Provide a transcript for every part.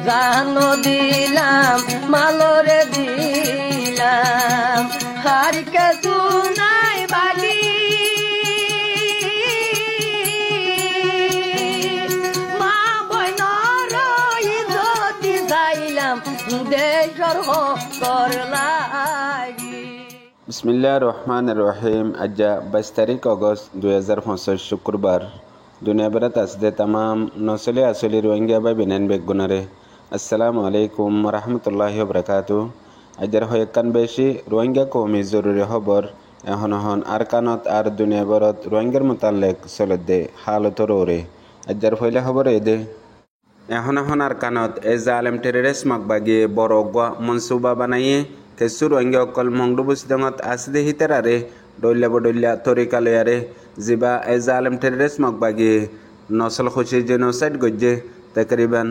জানো দিলাম মালরে দিলাম হারিকে শুনাই বাগি মা বইনর ইজ্জতি চাইলাম দেশর হকর লাগি। বিসমিল্লাহির রহমানির রহিম। আজ 22 তারিখ অগস্ট 2025 শুক্রবার। দুনিয়া বেড়াত আসতে তামাম নসলে আসলি রোহিঙ্গা বা বিনান বেগুনারে আসসালামু আলাইকুম রহমতুল্লাহি বরকাতু। আজের হয়েকান বেশি রোহিঙ্গা কৌমি জরুরি খবর এখন আর কানত আর দুনিয়া বেড়ত রোহিঙ্গার মোতালেক চলতে হালতর ওরে আজের ফইলে খবর এদে এখন আর কানত এ জালেম টেররিস্ট মাকবাগিয়ে বড় মনসুবা বানাইয়ে কেসু রোহিঙ্গা অকল মংডুবুসদঙত আসদে হিতারারে ডইলা বডইলা তরিকা লয়ারে জিবা এ জালেম টেররিস্ট মাকবাগিয়ে নসল খুশি জেনোসাইড গজ্জে তকরিবান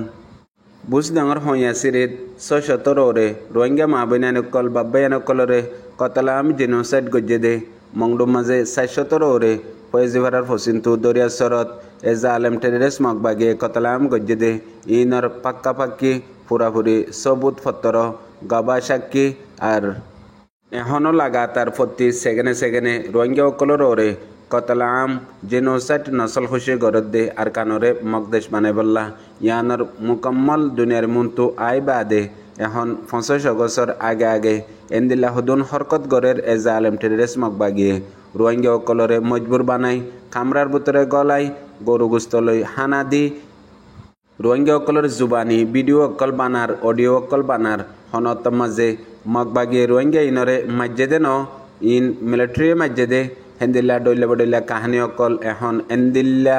বুসদঙর হইয়া সিরিত 617 রে রোহিঙ্গা মাবিনান অকল বাব্বায়ান অকলরে কতলাম জেনোসাইড গজ্জে দে মংডু মাঝে 717 রে ফয়েজিভারার ফসিন্তু দরিয়া সরত এ জালেম টেররিস্ট মাকবাগিয়ে কতলাম গজ্জে দে ইনর পাক্কা পাক্কি পুরাপুরি সবুত ফত্তর গবা সাক্ষী আর এখনও লাগাতার প্রতি সেকেন্ডে রোহিঙ্গা অকলর ওরে কতলাম জেনোসাইড নসল খুশি গরদ দে আর কানরে মকদেশ বানাই বললা ইয়ানর মুকম্মল দুনিয়ার মুন্তু আই বাদে এখন 25 অগস্টর আগে এন্দিল্লা হুদুন হরকত গড়ের এ জালেম টেররিস্ট মকবাগিয়ে রোহিঙ্গা অকলরে মজবুর বানাই কামরার ভিতরে গলাই গরু গুস্তলই হানা দি রোহিঙ্গা অকলর জুবানি ভিডিও অকল বানার অডিও অকল বানার হনত মাঝে মগবাগিয়ে রোহিঙ্গা ইনরে মসজিদে ন ইন মিলিটারি মসজিদে হেন্দিল্লা ডইলা বডইলা কাহানি অকল এখন এন্দিল্লা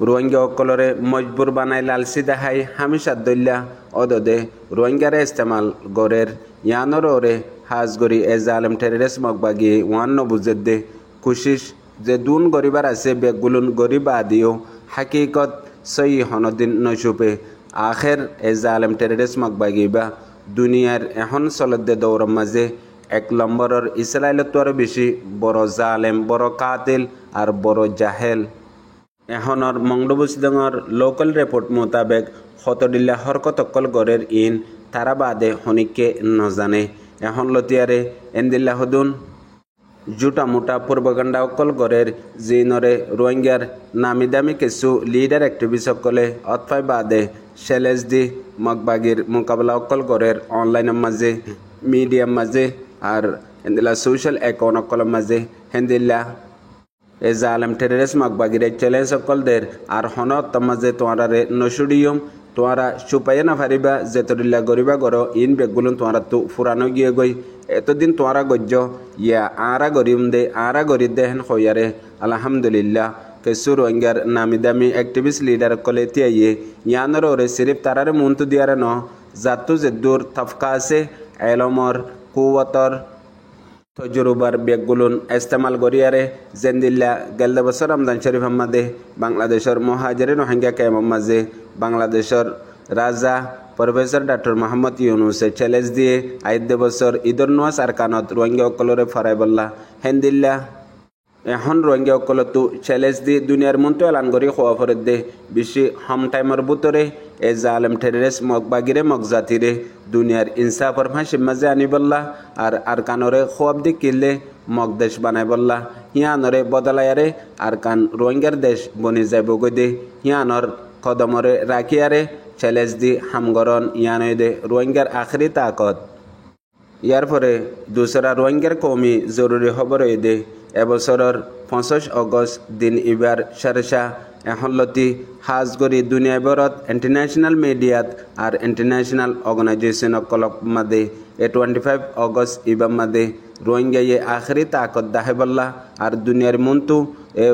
রোহিঙ্গা অকলরে মজবুর বানাই লালসি দেখাই হামিশা দইল্লা অদদে রোহিঙ্গারে ইস্তেমাল গড়ের ইয়ানর ওরে হাজগরি এ জালেম টেররিস্ট মগবাগিয়ে ওয়ান্ন বুঝে দে কুশিস যে দুন গরিবার আছে বেগুলুন গরিব আদিও হাকিকত সই হনদিন নসুপে আখের এ জালেম টেররিস্ট মগবাগিবা দুনিয়ার এখন চলতে দৌড় মাঝে 1 নম্বরের ইসরায়েলত আরো বেশি বড় জালেম বড় কাতিল আর বড় জাহেল। এখনর মংডুবুসদঙর লোকাল রিপোর্ট মোতাবেক হতডিল্লা হরকতকল গড়ের ইন তারা বাদে হনিকে নজানে এখন লতিয়ারে এন্দিল্লা হদুন জুটা মুটা পূর্বগান্ডা অকল গড়ের জিনরে রোহিঙ্গার নামি দামি কিছু লিডার অ্যাক্টিভিস্ট সকলে অতফাই বাদে চ্যালেঞ্জ দি মগবাগির মোকাবেলা অকল গড়ের অনলাইনের মাঝে মিডিয়ার মাঝে আর হেন্দিল্লা সোশ্যাল অ্যাকাউন্ট অকলের মাঝে হেন্দিল্লা এ জালেম টেররিস্ট মগবাগির চ্যালেঞ্জ অকলদের আর হনত মাঝে তোমারে নসুডিয়ম তোমারা চুপাইয়া না পারিবা যেতরিল্লা গরিবা গড় ইন বেগুলুন তোমারা তো ফুরানো গিয়ে গই এতদিন তোমারা গজ্য ইয়া আরা গরিম দে আরা গরিব দে হেন হইয়ারে আলহামদুলিল্লাহ কেসু রোহিঙ্গার নামি দামি অ্যাক্টিভিস্ট লিডার কলে তিয়াইয়ে ইয়ানর ওরে সিরিফ তারারে মুন্তু দিয়ারে ন জাতু জেদ্দুর তফকা আছে এলমর কুওয়াতর তজরুবার বেগুলুন ইস্তেমাল গরিয়ারে জেন্দিল্লা গেলদে বছর রমজান শরীফ মাঝে বাংলাদেশের মহাজিরিন রোহিঙ্গা ক্যাম্প মাঝে বাংলাদেশের রাজা প্রফেসর ডক্টর মোহাম্মদ ইউনুসে চ্যালেঞ্জ দিয়ে আইদে বছর ঈদর নোয়াজ আর কানত রোহিঙ্গা অকলরে ফরাই বললা হেন্দিল্লা এখন রোহিঙ্গা অকলতো চ্যালেঞ্জ দিয়ে দুনিয়ার মন্ত্র এলান করি খোয়া ফরত দে বেশি হম টাইমের ভিতরে এ জালেম টেররিস্ট মগবাগিরে মগজাতিরে দুনিয়ার ইনসাফর ফাঁসি মাঝে আনি বললা আর কানরে খোয়াব দি কিনলে মগদেশ বানাই বললা হিয়ানরে বদলায়ারে আর কান রোহিঙ্গার দেশ বনি যাইব গই দে হিয়ানর কদমরে রাখিয়ারে চ্যালেঞ্জ দি হামগরন ইয়ানই দে রোহিঙ্গার আখরি তাকত। ইয়ার পরে দুসরা রোহিঙ্গার কৌমি জরুরি খবর দে এবছরের 25 অগস্ট দিন ইবার সারসা এখন লতি হাজগরি দুনিয়া বরত ইন্টারন্যাশনাল মিডিয়াত আর ইন্টারন্যাশনাল অর্গানাইজেশন অকলক মাদে 25 অগস্ট ইবার মাদে রোহিঙ্গা ইয়ে আখরি তাকত দাহে বল্লা আর দুনিয়ার মন্তু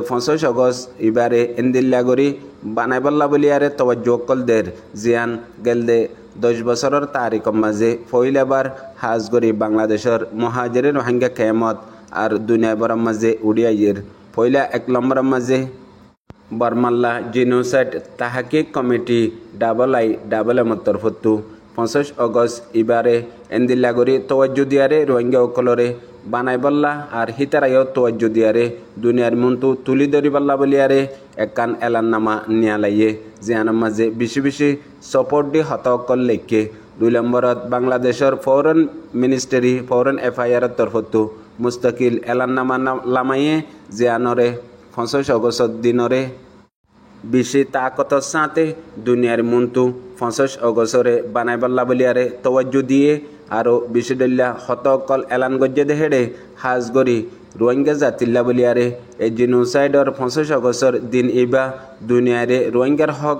25 অগস্ট ইবারে ইন্দিল্লা গরি বানাই বল্লা বলিয়ারে তওয়াজ্জু কলদের জিয়ান গেলদে 10 বছরের তারিখ মাঝে পহিলাবার হাজগরি বাংলাদেশের মহাজিরিন রোহিঙ্গা ক্যাম্পত আর দুনিয়া বরার মাঝে উড়িয়াইয়ের পহিলা 1 নম্বরের মাঝে বর্মাল্লা জেনোসাইড তাহাকিক কমিটি IIM তরফতু 25 অগস্ট ইবারে এন্দিল্লাগরি তওয়াজ্জু দিয়ারে রোহিঙ্গা অকলরে বানাই বল্লা আর হিতারাইও তোয়াজ্জু দিয়ারে দুনিয়ার মন্তু তুলি ধরি বল্লা বলিয়ারে একখান এলাননামা নিয়ালাইয়ে জিয়ানোর মাঝে বেশি বেশি সাপোর্ট দি হতকল লেখে 2 নম্বরত বাংলাদেশের ফরেন মিনিস্ট্রি ফরেন এফআইআরের তরফতো মুস্তাকিল এলাননামা লামাইয়ে জিয়ানরে 25 অগস্ট দিনরে বেশি তাকতর সাথে দুনিয়ার মন্তু 25 অগস্টরে বানাই বল্লা বলিয়ারে তোয়াজ্জু দিয়ে আরও বেশি ডল্লা হতকল এলান গজ্জে দেহেড়ে হাজ গরি রোহিঙ্গা জাতিল্লা বলিয়ারে এই জিনোসাইডর 25 অগস্টর দিন ইবা দুনিয়ারে রোহিঙ্গার হক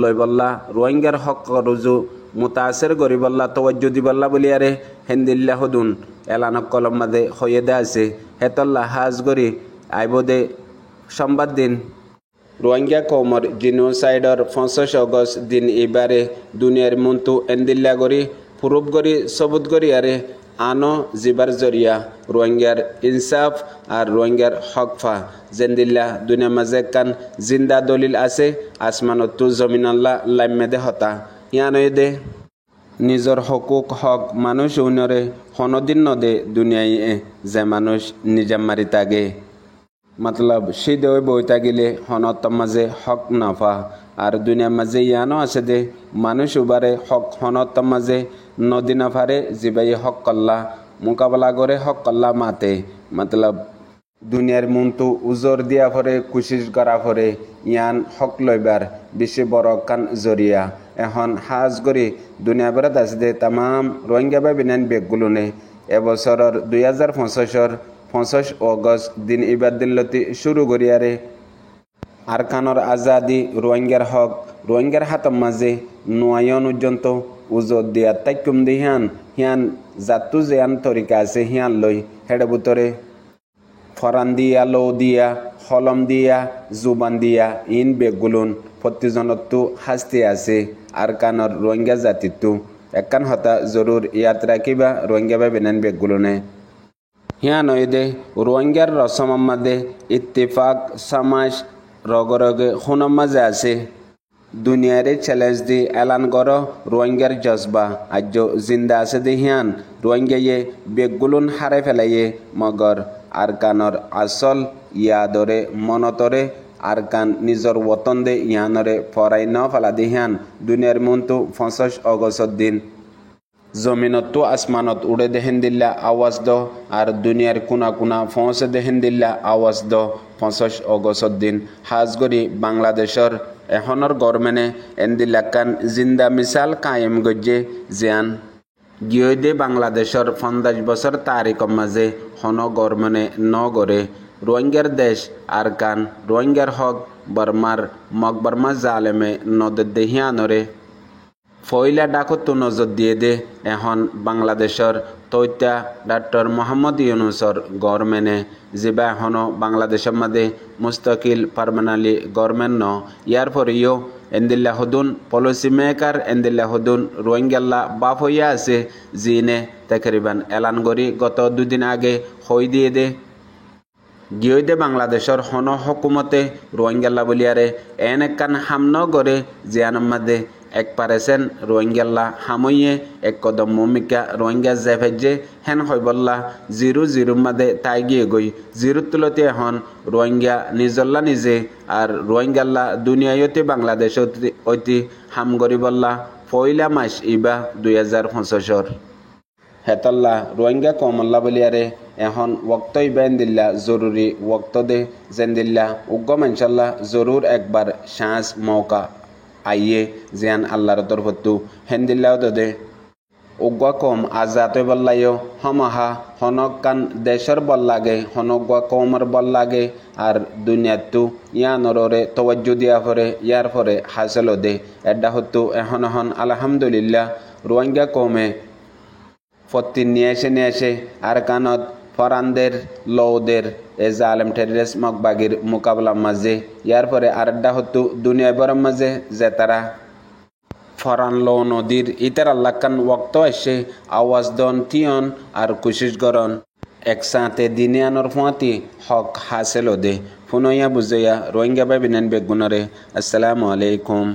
লই বল্লা রোহিঙ্গার হক রুজু মুতাসের গরি বল্লা তোয়াজ্জু দি বল্লা বলিয়ারে হেন্দিল্লা হদুন এলানক কলম মাদে হয়ে দে আছে হেতল্লা হাজ গরি আইবদে সোমবার দিন রোহিঙ্গা কৌমর জিনোসাইডর 25 অগস্ট দিন এবারে দুনিয়ার মন্তু এন্দিল্লা গরি প্রুফ গরি সবুত গরি আরে আনো জিবার জরিয়া রোহিঙ্গার ইনসাফ আর রোহিঙ্গার হকফা জেন্দিল্লা দুনিয়া মাঝে কান জিন্দা দলিল আছে আসমানতু জমিনাল্লা লাইমেদে হতা ইয়ানদে নিজর হকুক হক মানুষ উনরে হনদিন নদে দুনিয়ায় যে মানুষ নিজাম মারি তাগে মতলব সিদে বই তাগিলে হনত মাঝে হক নাফা আর দুনিয়ার মাঝে ইয়ানো আছে দে মানুষ উবারে হক হনত মাঝে নদী নাফারে জিবাই হক কল্লা মোকাবেলা করে হক কল্লা মাতে মতলব দুনিয়ার মন্তু উজর দিয়া ফরে কুশিস করা ফরে ইয়ান হক লইবার বেশি বড় কান জরিয়া এখন হাজ করি দুনিয়া বেড়াত আছে দে তাম রোহিঙ্গা বা বিনান বেগগুলোনে এবছরের 2025 অগস্ট দিন ইবাদ দিল্লতি শুরু করিয়ারে আরকানর আজাদি রোহিঙ্গার হক রোহিঙ্গার হাতম মাঝে নোয়ায়ন পর্যন্ত উজর দিয়া তাইকুম দি হিয়ান জাতু জিয়ান তরিকা আছে হিয়ান লই হেডে বুতরে ফরান দিয়া লো দিয়া হলম দিয়া জুবান দিয়া ইন বেগুলুন প্রতিজনতো শাস্তি আছে আরকানর রোহিঙ্গা জাতিটো একান হতা জরুর ইয়াত রাখিবা রোহিঙ্গা বা বেনান বেগুলুনে হিয়ান দে রোহিঙ্গার রসম মাদে ইত্তেফাক সমাজ রগরগে খুনম মাঝে আছে দুনিয়ারে চ্যালেঞ্জ দি এলান কর রোহিঙ্গার জজবা আজ জিন্দা আছে দে হিয়ান রোহিঙ্গায়ে বেগুলুন হারে ফেলাইয়ে মগর আরকানর আসল ইয়াদরে মনতরে আরকান নিজর ওতন দে ইয়ানরে ফরাই ন ফেলা দি হিয়ান দুনিয়ার মন্তু 25 অগস্ট দিন জমিনত আসমানত উড়ে দেহেন দিল্লা আওয়াজ দ আর দুনিয়ার কোনা কোনা ফৌসে দেহেন দিল্লা আওয়াজ দ 25 অগস্ট দিন হাজ গরি বাংলাদেশর এখনর গভর্নমেন্টে এন্দিল্লাকান জিন্দা মিসাল কায়েম গজ্জে জিয়ান গিয়ে বাংলাদেশর 50 বছর তারিখ মাঝে হন গভর্নমেন্টে ন গড়ে রোহিঙ্গার দেশ আরকান রোহিঙ্গার হক বর্মার মকবর্মা জালেমে নদে হিয়ানরে ফইলা ডাকতো নজর দিয়ে দে এখন বাংলাদেশের তৈতা ডক্টর মোহাম্মদ ইউনুসর গভর্নমেন্টে যেবা এখনও বাংলাদেশের মাঝে মুস্তাকিল পারমানেন্টলি গভর্নমেন্ট ন ইয়ার পরেও এন্দিল্লা হদুন পলিসি মেকার এন্দিল্লা হদুন রোহিঙ্গাল্লা বাপ হইয়া আছে জিনে তাকরিবান এলান করি গত 2 দিন আগে হই দিয়ে দে গিয়ে দে বাংলাদেশের হন হকুমতে রোহিঙ্গাল্লা বলিয়ারে এন একখান হামন করে জিয়ানোর মাঝে 1% রোহিঙ্গাল্লা হামইয়ে এক কদম মুমিকা রোহিঙ্গা জেফেজে হেন হইবল্লা 0 মাদে তাই গিয়ে গই 0 তুলতে এখন রোহিঙ্গা নিজল্লা নিজে আর রোহিঙ্গাল্লা দুনিয়ায়তে বাংলাদেশ অতি হাম গরিবল্লা পয়লা মাস ইবা 2025 হেতল্লা রোহিঙ্গা কমল্লা বলিয়ারে এখন ওক্ত ইবেন দিল্লা জরুরি ওক্ত দে যেন দিল্লা উগ্গম ইনশাল্লাহ জরুর একবার চান্স মৌকা আইয়ে জিয়ান আল্লাহর তরফতু হেন্দিল্লাও দে উগ্গা কম আজাতে বল্লাইও হমাহা হনক কান দেশের বল লাগে হনগুয়া কমর বল লাগে আর দুনিয়াতু ইয়ানরে তওয়াজ্জু দিয়া ফরে ইয়ার ফরে হাসিল দে এডা হতু এখন আলহামদুলিল্লাহ রোহিঙ্গা কমে ফত্তি নিয়ে এসে আরকানত ফরানদের লৌদের এ জালেম টেরিস মকবাগির মোকাবলার মাঝে ইয়ার পরে আরেকটা হতো দুনিয়া বরম মাঝে যে তারা ফরান লো নদীর ইতার আল্লাহকান ওক্ত এসে আওয়াজ দন তিয়ন আর কুশিস গরন একসাথে দিনে আনর ফুয়াতি হক হাসিল দে ফুনইয়া বুঝইয়া রোহিঙ্গা বাই বিনান বেগুনরে আসসালামু আলাইকুম।